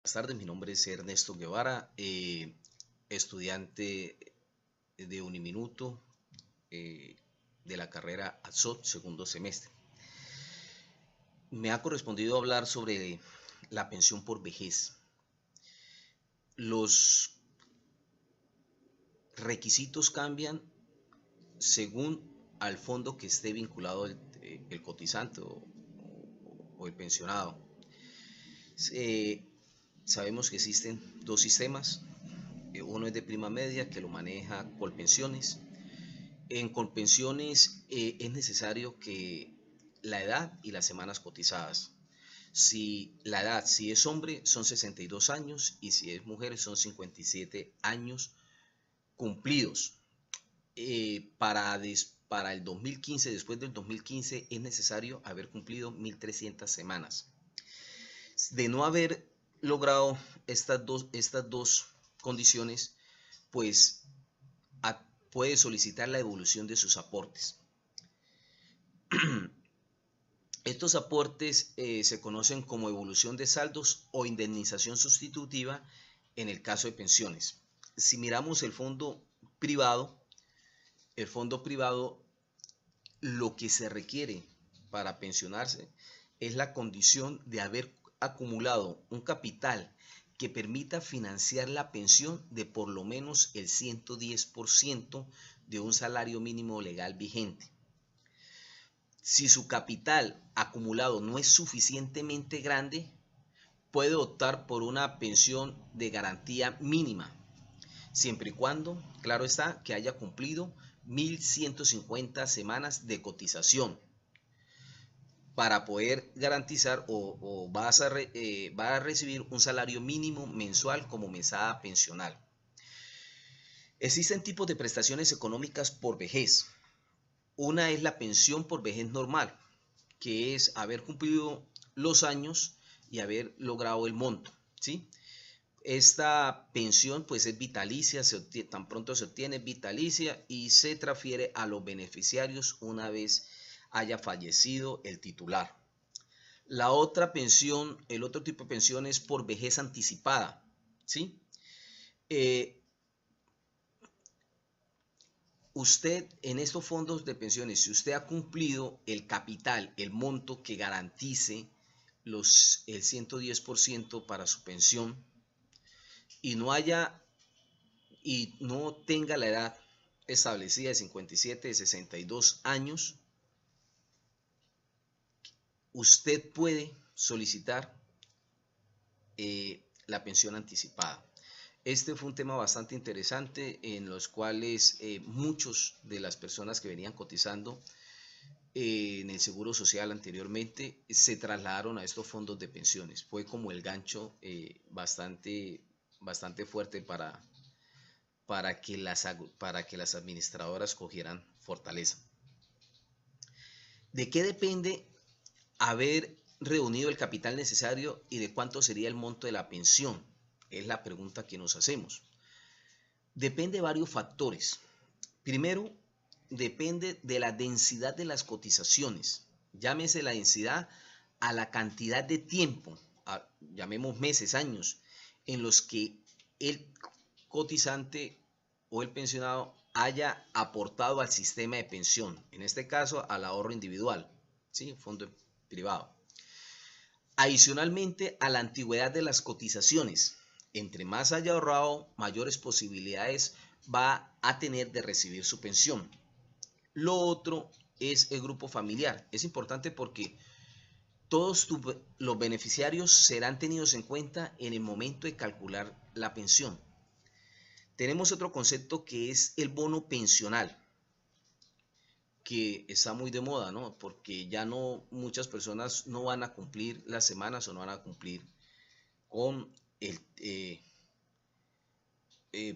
Buenas tardes, mi nombre es Ernesto Guevara, estudiante de Uniminuto de la carrera ATSOT, segundo semestre. Me ha correspondido hablar sobre la pensión por vejez. Los requisitos cambian según al fondo que esté vinculado el cotizante o el pensionado. Sabemos que existen dos sistemas. Uno es de prima media, que lo maneja Colpensiones. En Colpensiones es necesario que la edad y las semanas cotizadas. Si la edad, si es hombre, son 62 años y si es mujer, son 57 años cumplidos. Para el 2015, después del 2015, es necesario haber cumplido 1.300 semanas. De no haber logrado estas dos condiciones, pues puede solicitar la devolución de sus aportes. Estos aportes se conocen como evolución de saldos o indemnización sustitutiva en el caso de pensiones. Si miramos el fondo privado, lo que se requiere para pensionarse es la condición de haber acumulado un capital que permita financiar la pensión de por lo menos el 110% de un salario mínimo legal vigente. Si su capital acumulado no es suficientemente grande, puede optar por una pensión de garantía mínima, siempre y cuando, claro está, que haya cumplido 1.150 semanas de cotización para poder garantizar o va a recibir un salario mínimo mensual como mesada pensional. Existen tipos de prestaciones económicas por vejez. Una es la pensión por vejez normal, que es haber cumplido los años y haber logrado el monto, ¿sí? Esta pensión pues es vitalicia, tan pronto se obtiene vitalicia y se transfiere a los beneficiarios una vez haya fallecido el titular. La otra pensión, el otro tipo de pensión es por vejez anticipada, ¿sí? Usted en estos fondos de pensiones, si usted ha cumplido el capital, el monto que garantice el 110% para su pensión y no tenga la edad establecida de 57, de 62 años, usted puede solicitar la pensión anticipada. Este fue un tema bastante interesante en los cuales muchos de las personas que venían cotizando en el Seguro Social anteriormente se trasladaron a estos fondos de pensiones. Fue como el gancho bastante fuerte para que las administradoras cogieran fortaleza. ¿De qué depende haber reunido el capital necesario y de cuánto sería el monto de la pensión? Es la pregunta que nos hacemos. Depende de varios factores. Primero, depende de la densidad de las cotizaciones. Llámese la densidad a la cantidad de tiempo, llamemos meses, años, en los que el cotizante o el pensionado haya aportado al sistema de pensión, en este caso al ahorro individual, ¿sí? Fondo privado. Adicionalmente a la antigüedad de las cotizaciones. Entre más haya ahorrado, mayores posibilidades va a tener de recibir su pensión. Lo otro es el grupo familiar. Es importante porque todos los beneficiarios serán tenidos en cuenta en el momento de calcular la pensión. Tenemos otro concepto que es el bono pensional, que está muy de moda, ¿no? Porque ya no, muchas personas no van a cumplir las semanas o no van a cumplir con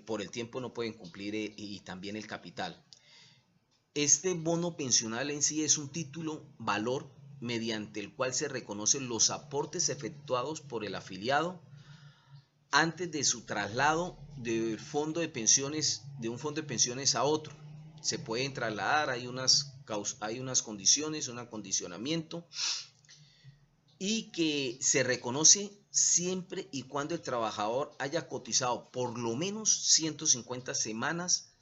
por el tiempo no pueden cumplir y también el capital. Este bono pensional en sí es un título valor mediante el cual se reconocen los aportes efectuados por el afiliado antes de su traslado de un fondo de pensiones a otro. Se pueden trasladar, hay unas condiciones, un acondicionamiento. y que se reconoce siempre y cuando el trabajador haya cotizado por lo menos 150 semanas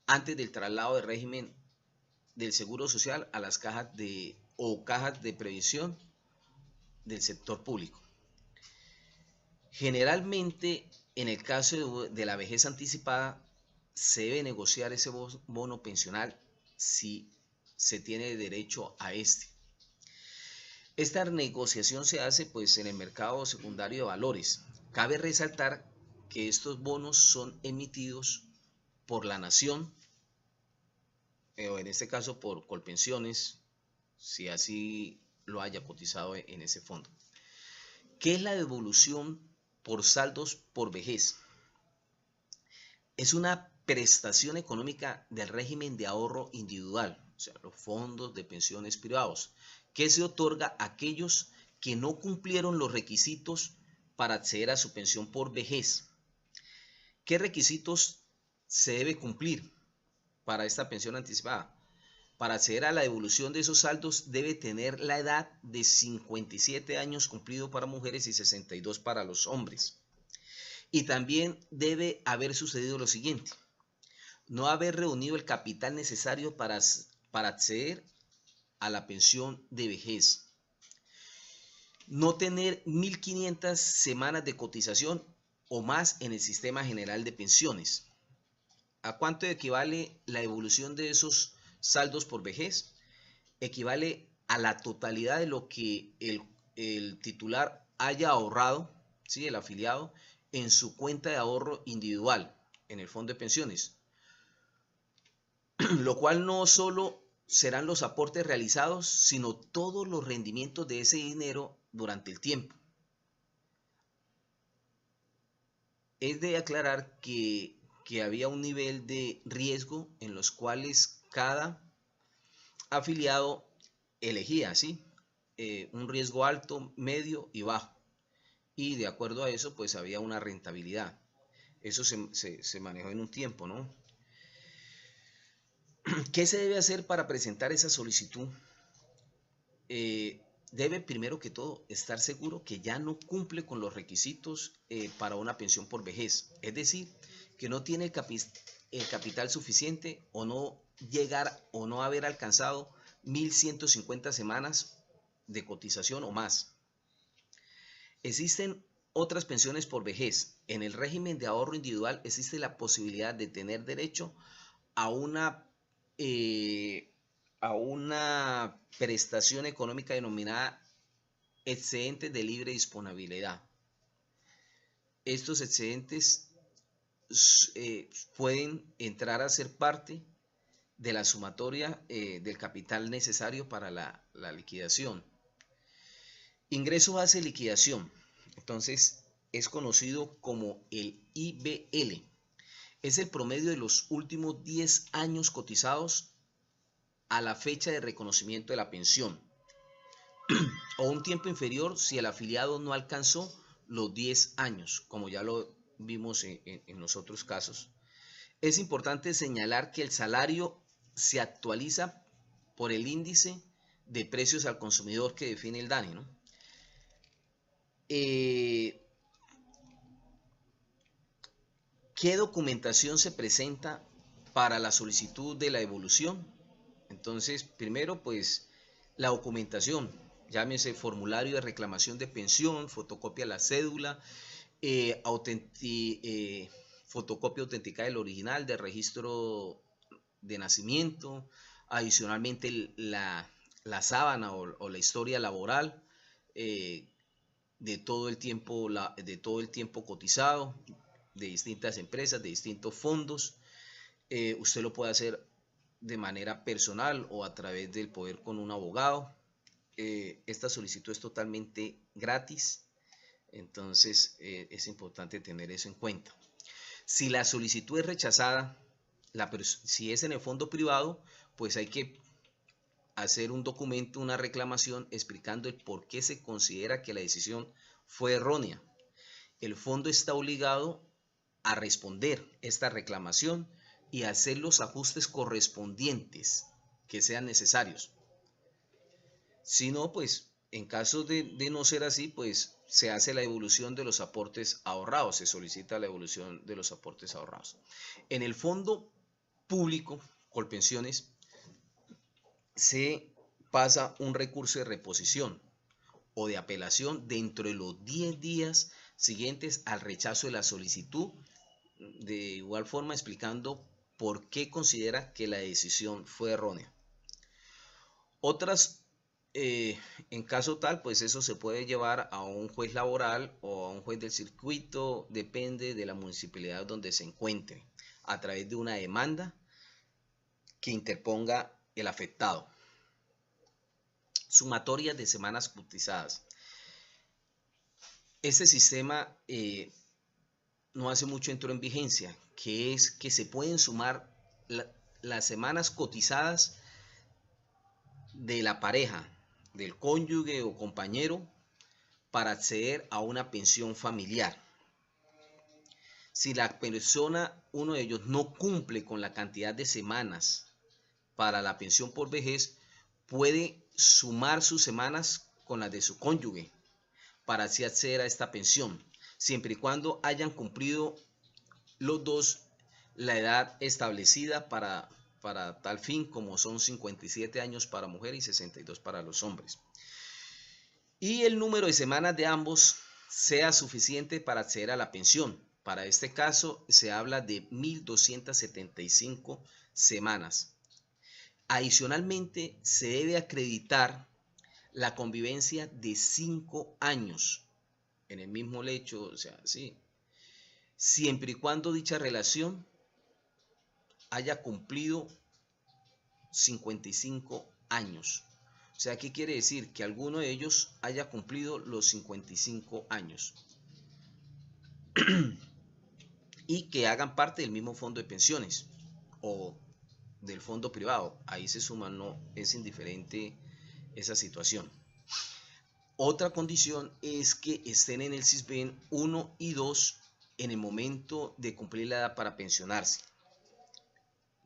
antes del traslado de régimen del Seguro Social a las cajas o cajas de previsión del sector público. Generalmente, en el caso de la vejez anticipada, se debe negociar ese bono pensional si se tiene derecho a este. Esta negociación se hace pues en el mercado secundario de valores. Cabe resaltar que estos bonos son emitidos por la nación, o en este caso por Colpensiones, si así lo haya cotizado en ese fondo. ¿Qué es la devolución por saldos por vejez? Es una prestación económica del régimen de ahorro individual, o sea, los fondos de pensiones privados, que se otorga a aquellos que no cumplieron los requisitos para acceder a su pensión por vejez. ¿Qué requisitos se debe cumplir para esta pensión anticipada? Para acceder a la devolución de esos saldos debe tener la edad de 57 años cumplido para mujeres y 62 para los hombres. Y también debe haber sucedido lo siguiente: no haber reunido el capital necesario para acceder a la pensión de vejez. No tener 1.500 semanas de cotización o más en el sistema general de pensiones. ¿A cuánto equivale la devolución de esos saldos por vejez? Equivale a la totalidad de lo que el titular haya ahorrado, ¿sí?, el afiliado, en su cuenta de ahorro individual, en el fondo de pensiones. Lo cual no solo serán los aportes realizados, sino todos los rendimientos de ese dinero durante el tiempo. Es de aclarar que había un nivel de riesgo en los cuales cada afiliado elegía, ¿sí?, un riesgo alto, medio y bajo. Y de acuerdo a eso, pues había una rentabilidad. Eso se manejó en un tiempo, ¿no? ¿Qué se debe hacer para presentar esa solicitud? Debe primero que todo estar seguro que ya no cumple con los requisitos para una pensión por vejez. Es decir, que no tiene el capital suficiente o no llegar o no haber alcanzado 1.150 semanas de cotización o más. Existen otras pensiones por vejez. En el régimen de ahorro individual existe la posibilidad de tener derecho a una prestación económica denominada excedentes de libre disponibilidad. Estos excedentes pueden entrar a ser parte de la sumatoria del capital necesario para la liquidación. Ingreso base liquidación. Entonces es conocido como el IBL. Es el promedio de los últimos 10 años cotizados a la fecha de reconocimiento de la pensión, o un tiempo inferior si el afiliado no alcanzó los 10 años, como ya lo vimos en los otros casos. Es importante señalar que el salario se actualiza por el índice de precios al consumidor que define el DANE, ¿no? ¿Qué documentación se presenta para la solicitud de la devolución? Entonces, primero, pues, la documentación, llámese formulario de reclamación de pensión, fotocopia de la cédula, fotocopia autenticada del original, del registro de nacimiento, adicionalmente la sábana o la historia laboral de todo el tiempo cotizado, de distintas empresas, de distintos fondos. Usted lo puede hacer de manera personal o a través del poder con un abogado. Esta solicitud es totalmente gratis, entonces es importante tener eso en cuenta. Si la solicitud es rechazada, si es en el fondo privado, pues hay que hacer un documento, una reclamación explicando el por qué se considera que la decisión fue errónea. El fondo está obligado a responder esta reclamación y hacer los ajustes correspondientes que sean necesarios. Si no, pues En caso de no ser así, pues se hace la devolución de los aportes ahorrados, se solicita la devolución de los aportes ahorrados. En el fondo público, Colpensiones, se pasa un recurso de reposición o de apelación dentro de los 10 días siguientes al rechazo de la solicitud, de igual forma explicando por qué considera que la decisión fue errónea. Otras, en caso tal, pues eso se puede llevar a un juez laboral o a un juez del circuito, depende de la municipalidad donde se encuentre, a través de una demanda que interponga el afectado. Sumatorias de semanas cotizadas. Este sistema no hace mucho entró en vigencia, que es que se pueden sumar las semanas cotizadas de la pareja, del cónyuge o compañero, para acceder a una pensión familiar. Si la persona, uno de ellos, no cumple con la cantidad de semanas para la pensión por vejez, puede sumar sus semanas con las de su cónyuge para así acceder a esta pensión, siempre y cuando hayan cumplido los dos la edad establecida para tal fin, como son 57 años para mujer y 62 para los hombres. Y el número de semanas de ambos sea suficiente para acceder a la pensión. Para este caso se habla de 1.275 semanas. Adicionalmente, se debe acreditar la convivencia de 5 años en el mismo lecho, o sea, sí, siempre y cuando dicha relación haya cumplido 55 años. O sea, ¿qué quiere decir? Que alguno de ellos haya cumplido los 55 años y que hagan parte del mismo fondo de pensiones o del fondo privado. Ahí se suman, no es indiferente esa situación. Otra condición es que estén en el SISBEN 1 y 2 en el momento de cumplir la edad para pensionarse.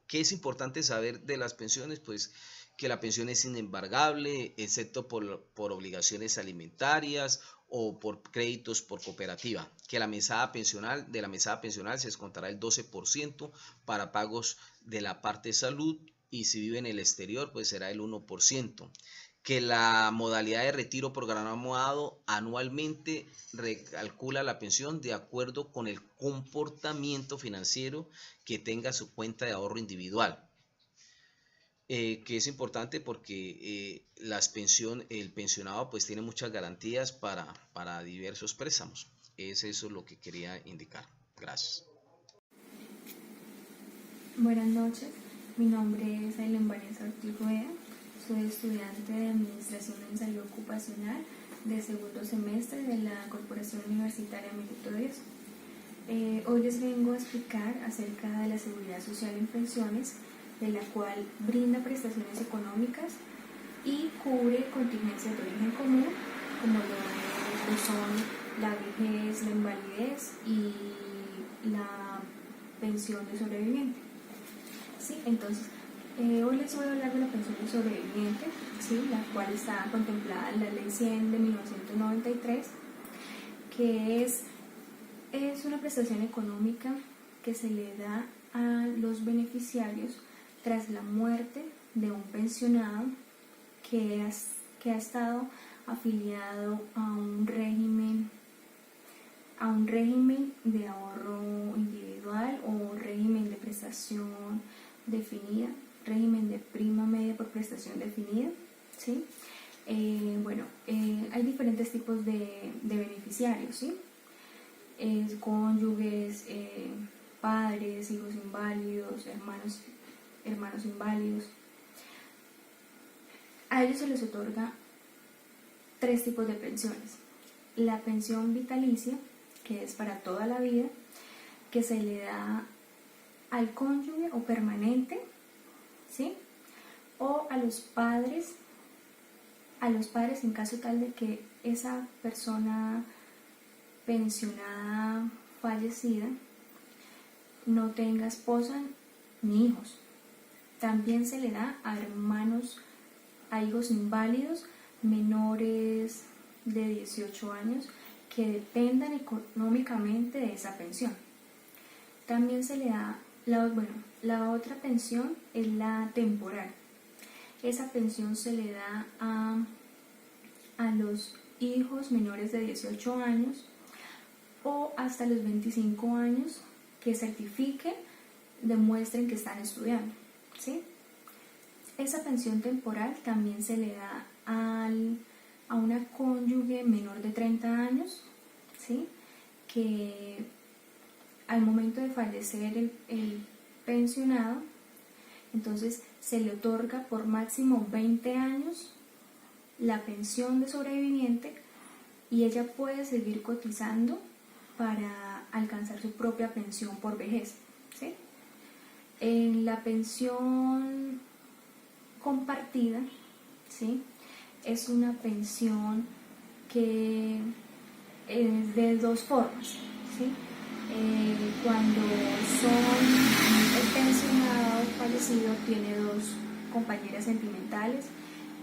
¿Qué es importante saber de las pensiones? Pues que la pensión es inembargable, excepto por obligaciones alimentarias o por créditos por cooperativa. Que la mesada pensional, de la mesada pensional se descontará el 12% para pagos de la parte de salud, y si vive en el exterior, pues será el 1%. Que la modalidad de retiro programado anualmente recalcula la pensión de acuerdo con el comportamiento financiero que tenga su cuenta de ahorro individual. Que es importante porque el pensionado pues tiene muchas garantías para diversos préstamos. Es eso lo que quería indicar. Gracias. Buenas noches, mi nombre es Aileen Vanessa Ortiz Rueda, soy estudiante de Administración en Salud Ocupacional de segundo semestre de la Corporación Universitaria Miguel Todesco. Hoy les vengo a explicar acerca de la seguridad social en pensiones, de la cual brinda prestaciones económicas y cubre contingencias de origen común, como lo son la vejez, la invalidez y la pensión de sobreviviente. ¿Sí? Entonces, hoy les voy a hablar de la pensión de sobreviviente, ¿sí? La cual está contemplada en la Ley 100 de 1993, que es una prestación económica que se le da a los beneficiarios tras la muerte de un pensionado que ha estado afiliado a un régimen de ahorro individual o régimen de prestación definida, régimen de prima media por prestación definida, ¿sí? Hay diferentes tipos de beneficiarios, ¿sí? Cónyuges, padres, hijos inválidos, hermanos inválidos. A ellos se les otorga 3 tipos de pensiones. La pensión vitalicia, que es para toda la vida, que se le da al cónyuge o permanente, ¿sí? O a los padres en caso tal de que esa persona pensionada fallecida no tenga esposa ni hijos. También se le da a hijos inválidos menores de 18 años que dependan económicamente de esa pensión. También se le da la otra pensión es la temporal. Esa pensión se le da a los hijos menores de 18 años o hasta los 25 años que certifiquen, demuestren que están estudiando, ¿sí? Esa pensión temporal también se le da a una cónyuge menor de 30 años, ¿sí? Que al momento de fallecer el pensionado, entonces se le otorga por máximo 20 años la pensión de sobreviviente y ella puede seguir cotizando para alcanzar su propia pensión por vejez, ¿sí? En la pensión compartida, ¿sí? Es una pensión que es de dos formas, ¿sí? Cuando el pensionado fallecido tiene dos compañeras sentimentales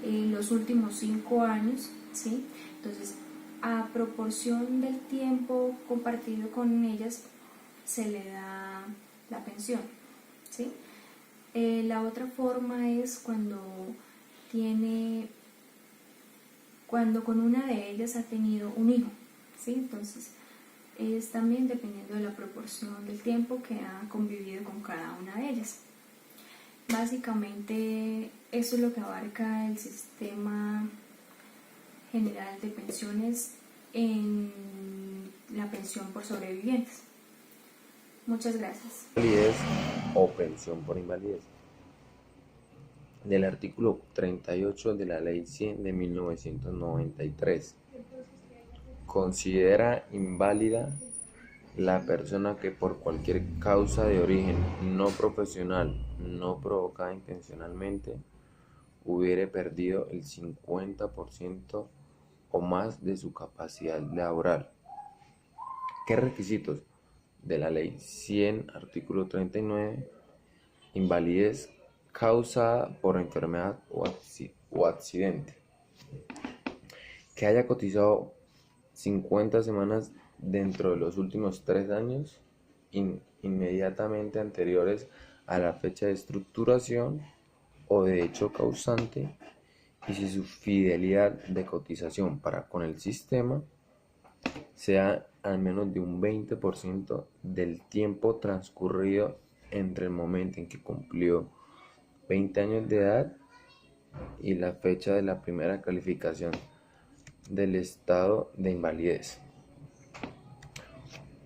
en los últimos 5 años, ¿sí? Entonces, a proporción del tiempo compartido con ellas, se le da la pensión, ¿sí? La otra forma es cuando con una de ellas ha tenido un hijo, ¿sí? Entonces, es también dependiendo de la proporción del tiempo que ha convivido con cada una de ellas. Básicamente, eso es lo que abarca el sistema general de pensiones en la pensión por sobrevivientes. Muchas gracias. Invalidez o pensión por invalidez. Del artículo 38 de la Ley 100 de 1993. Considera inválida la persona que por cualquier causa de origen no profesional, no provocada intencionalmente, hubiere perdido el 50% o más de su capacidad laboral. ¿Qué requisitos? De la Ley 100, artículo 39, invalidez causada por enfermedad o accidente. Que haya cotizado 50 semanas dentro de los últimos 3 años inmediatamente anteriores a la fecha de estructuración o de hecho causante, y si su fidelidad de cotización para con el sistema sea al menos de un 20% del tiempo transcurrido entre el momento en que cumplió 20 años de edad y la fecha de la primera calificación del estado de invalidez.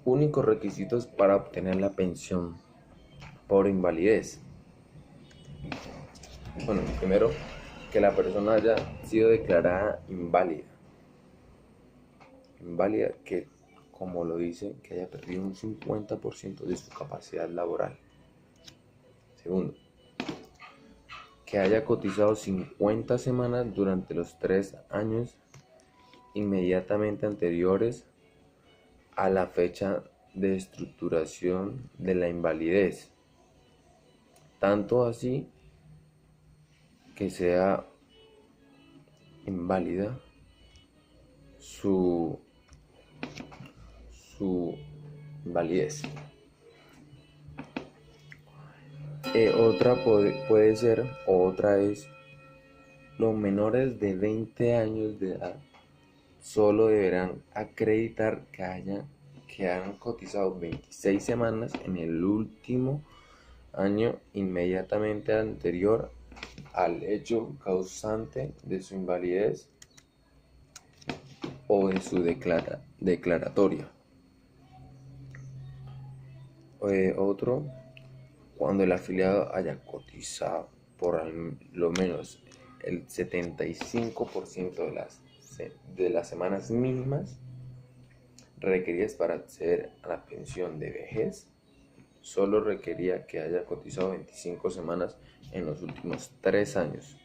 Únicos requisitos para obtener la pensión por invalidez. Bueno, primero, que la persona haya sido declarada inválida. Inválida que, como lo dice, que haya perdido un 50% de su capacidad laboral. Segundo, que haya cotizado 50 semanas durante los 3 años inmediatamente anteriores a la fecha de estructuración de la invalidez, tanto así que sea inválida su invalidez. Otra puede ser, otra es, los menores de 20 años de edad solo deberán acreditar que han cotizado 26 semanas en el último año inmediatamente anterior al hecho causante de su invalidez o de su declaratoria. Otro, cuando el afiliado haya cotizado por al lo menos el 75% de las semanas mínimas requeridas para acceder a la pensión de vejez, solo requería que haya cotizado 25 semanas en los últimos 3 años.